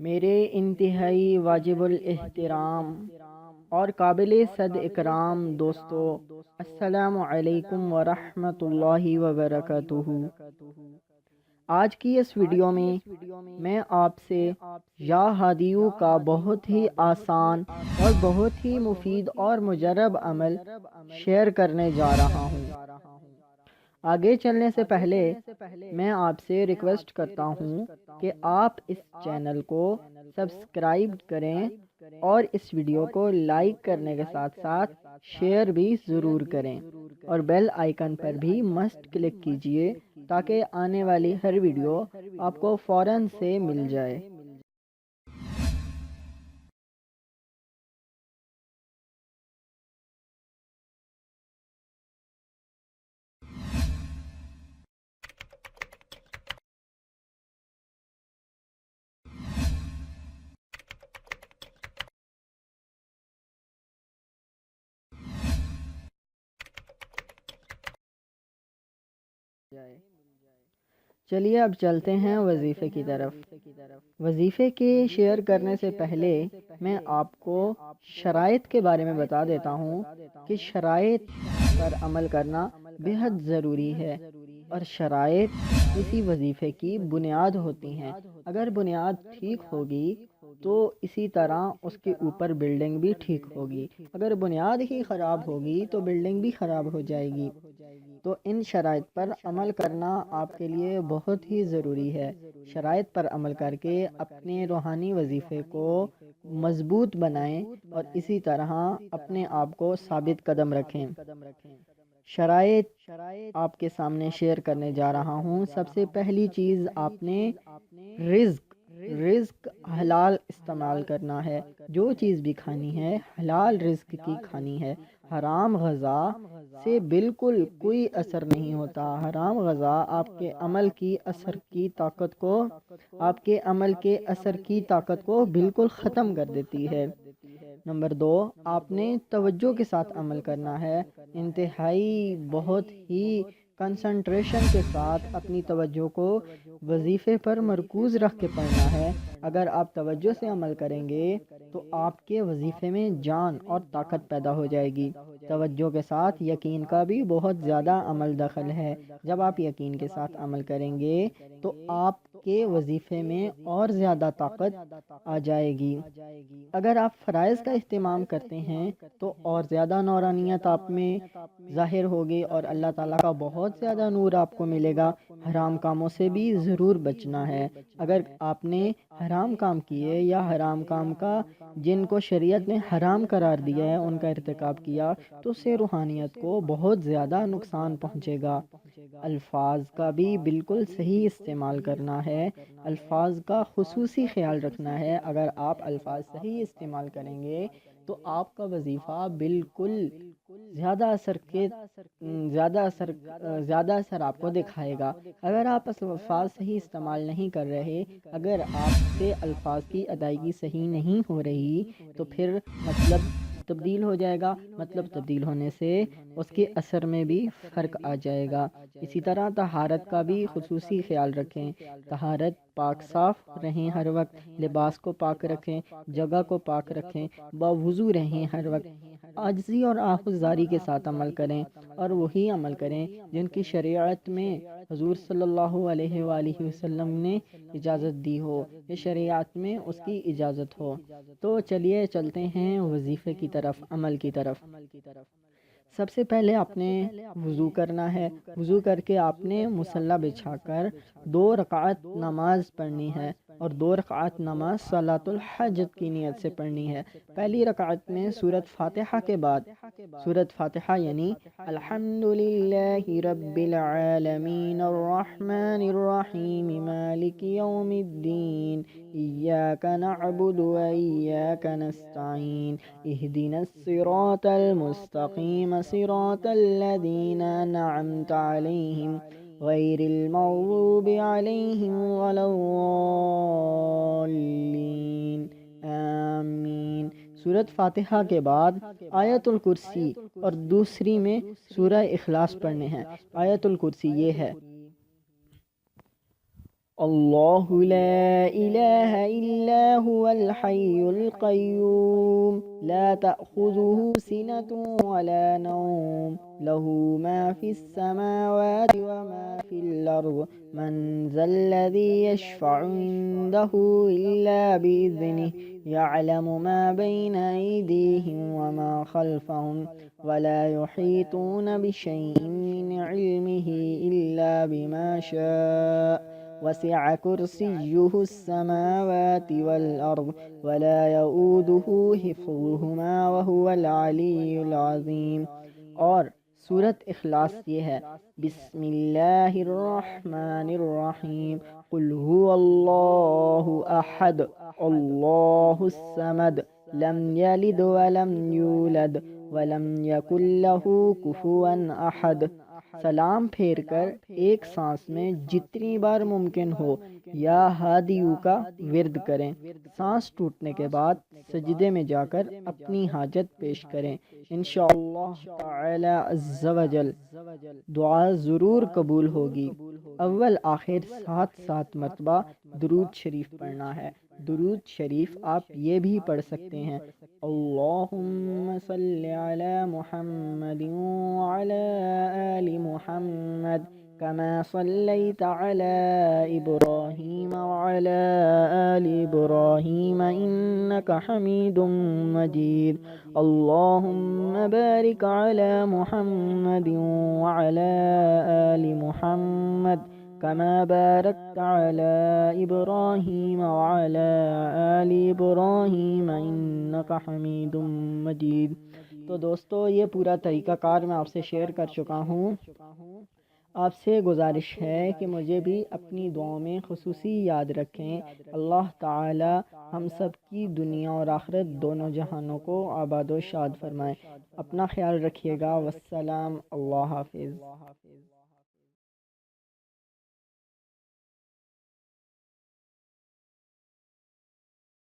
میرے انتہائی واجب الاحترام اور قابل صد اکرام دوستو، السلام علیکم ورحمۃ اللہ وبرکاتہ۔ آج کی اس ویڈیو میں آپ سے یا ہادیو کا بہت ہی آسان اور بہت ہی مفید اور مجرب عمل شیئر کرنے جا رہا ہوں۔ آگے چلنے سے پہلے میں آپ سے ریکویسٹ کرتا ہوں کہ آپ اس چینل کو سبسکرائب کریں اور اس ویڈیو کو لائک کرنے کے ساتھ ساتھ شیئر بھی ضرور کریں، اور بیل آئیکن پر بھی مسٹ کلک کیجئے تاکہ آنے والی ہر ویڈیو آپ کو فوراً سے مل جائے۔ چلیے اب چلتے ہیں وظیفے کی طرف۔ وظیفے کے شیئر کرنے سے پہلے میں آپ کو شرائط کے بارے میں بتا دیتا ہوں کہ شرائط پر عمل کرنا بے حد ضروری ہے، اور شرائط کسی وظیفے کی بنیاد ہوتی ہیں۔ اگر بنیاد ٹھیک ہوگی تو اسی طرح اس کے اوپر بلڈنگ بھی ٹھیک ہوگی، اگر بنیاد ہی خراب ہوگی تو بلڈنگ بھی خراب ہو جائے گی۔ تو ان شرائط پر عمل کرنا آپ کے لیے بہت ہی ضروری ہے۔ شرائط پر عمل کر کے اپنے روحانی وظیفے کو مضبوط بنائیں اور اسی طرح اپنے آپ کو ثابت قدم رکھیں۔ شرائط آپ کے سامنے شیئر کرنے جا رہا ہوں۔ سب سے پہلی چیز، آپ نے رزق حلال استعمال کرنا ہے۔ جو چیز بھی کھانی ہے حلال رزق کی کھانی ہے۔ حرام غذا سے بالکل کوئی اثر نہیں ہوتا۔ حرام غذا آپ کے عمل کی اثر کی طاقت کو بالکل ختم کر دیتی ہے۔ نمبر 2، آپ نے توجہ کے ساتھ عمل کرنا ہے۔ انتہائی بہت ہی کنسنٹریشن کے ساتھ اپنی توجہ کو وظیفے پر مرکوز رکھ کے پڑھنا ہے۔ اگر آپ توجہ سے عمل کریں گے تو آپ کے وظیفے میں جان اور طاقت پیدا ہو جائے گی۔ توجہ کے ساتھ یقین کا بھی بہت زیادہ عمل دخل ہے۔ جب آپ یقین کے ساتھ عمل کریں گے تو آپ کے وظیفے میں اور زیادہ طاقت آ جائے گی۔ اگر آپ فرائض کا اہتمام کرتے ہیں تو اور زیادہ نورانیت آپ میں ظاہر ہوگی اور اللہ تعالیٰ کا بہت زیادہ نور آپ کو ملے گا۔ حرام کاموں سے بھی ضرور بچنا ہے۔ اگر آپ نے حرام کام کیے یا حرام کام کا جن کو شریعت نے حرام قرار دیا ہے ان کا ارتکاب کیا تو اس سے روحانیت کو بہت زیادہ نقصان پہنچے گا۔ الفاظ کا بھی بالکل صحیح استعمال کرنا ہے۔ الفاظ کا خصوصی خیال رکھنا ہے۔ اگر آپ الفاظ صحیح استعمال کریں گے تو آپ کا وظیفہ بالکل زیادہ اثر آپ کو دکھائے گا۔ اگر آپ الفاظ صحیح استعمال نہیں کر رہے، اگر آپ سے الفاظ کی ادائیگی صحیح نہیں ہو رہی تو پھر مطلب تبدیل ہو جائے گا۔ مطلب تبدیل ہونے سے اس کے اثر میں بھی فرق آ جائے گا۔ اسی طرح طہارت کا بھی خصوصی خیال رکھیں۔ طہارت، پاک صاف رہیں ہر وقت، لباس کو پاک رکھیں، جگہ کو پاک رکھیں، باوضو رہیں ہر وقت، عاجزی اور آہوزاری کے ساتھ عمل کریں، اور وہی عمل کریں جن کی شریعت میں حضور صلی اللہ علیہ وآلہ وسلم نے اجازت دی ہو، یا شریعت میں اس کی اجازت ہو۔ تو چلیے چلتے ہیں وظیفے کی طرف، عمل کی طرف۔ سب سے پہلے آپ نے وضو کرنا ہے۔ وضو کر کے آپ نے مصلی بچھا کر 2 رکعت نماز پڑھنی ہے، اور 2 رکعت نماز صلاۃ الحاجت کی نیت سے پڑھنی ہے۔ پہلی رکعت میں سورۃ فاتحہ کے بعد سورۃ فاتحہ یعنی الحمدللہ رب العالمین الرحمن الرحیم مالک یوم الدین ایاک نعبد و ایاک نستعین اہدنا الصراط المستقیم صراط الذین انعمت علیہم غیر المغضوب علیہم ولا الضالین آمین۔ سورۃ فاتحہ کے بعد آیت الکرسی اور دوسری میں سورہ اخلاص پڑھنے ہیں۔ آیت الکرسی یہ ہے: اللہ لا الہ الا هو الحی القیوم لا تأخذه سنة ولا نوم له ما في السماوات وما في الأرض من ذا الذي يشفع عنده إلا بإذنه يعلم ما بين أيديهم وما خلفهم ولا يحيطون بشيء من علمه إلا بما شاء وسع كرسيه السماوات والأرض ولا يؤوده حفظهما وهو العلي العظيم۔ اور سورت اخلاص یہ ہے، بسم اللہ الرحمن الرحیم، قل هو اللہ احد اللہ الصمد لم یلد ولم یولد ولم یکن له کفوا احد۔ سلام پھیر کر ایک سانس میں جتنی بار ممکن ہو یا ہادیوں کا ورد کریں۔ سانس ٹوٹنے کے بعد سجدے میں جا کر اپنی حاجت پیش کریں، انشاءاللہ تعالی عز و جل دعا ضرور قبول ہوگی۔ اول آخر 7 مرتبہ درود شریف پڑھنا ہے۔ درود شریف آپ یہ بھی پڑھ سکتے ہیں، اللہم صلی علی محمد وعلی آل محمد كما صليت على إبراهيم وعلى آل إبراهيم إنك حميد مجيد اللهم بارك على محمد وعلى آل محمد كما باركت على إبراهيم وعلى آل إبراهيم إنك حميد مجيد۔ تو دوستو یہ پورا طریقہ کار میں آپ سے شیئر کر چکا ہوں۔ آپ سے گزارش ہے کہ مجھے بھی اپنی دعاؤں میں خصوصی یاد رکھیں۔ اللہ تعالی ہم سب کی دنیا اور آخرت دونوں جہانوں کو آباد و شاد فرمائے۔ اپنا خیال رکھیے گا، والسلام، اللہ حافظ۔